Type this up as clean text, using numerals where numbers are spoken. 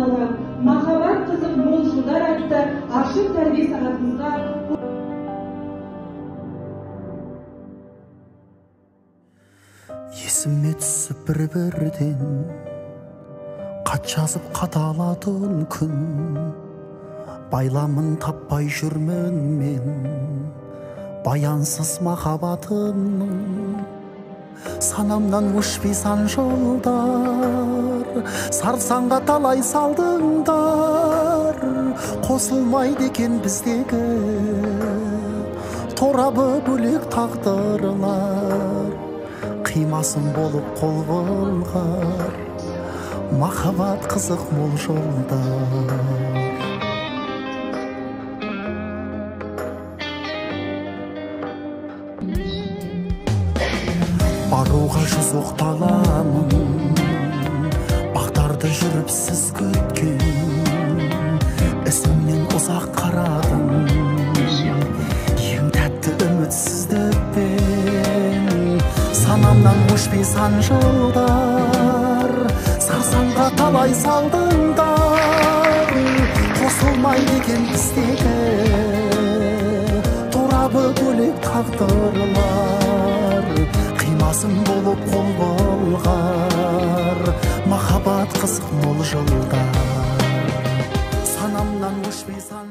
арналған махаббат қызық мол жылдар атты ашық тәрбие сағатымызға есіме түсіп бір-бірден хат жазып қадалатын күн, байламын таппай жүрмін мен баянсыз махаббатымның. Санамнан өшпей сан жылдар, сарсаңға талай салдыңдар. Қосылмайды екен біздегі торабы бөлек тағдырлар. Қимасын болып қол бұлғар, махаббат қызық мол жолдар. Баруға жүз оқталамын, бақтарды жүріп сіз күткен, ізімнен ұзақ қарадым, ең тәтті үмітсіздікпен. Санамнан өшпей сан жылдар, сарсаңға талай салдыңдар. Қосылмайды екен біздегі торабы бөлек тағдырлар. Қимасын болып қол бұлғар, махаббат қызық мол жылдар. Санамнан өшпей сан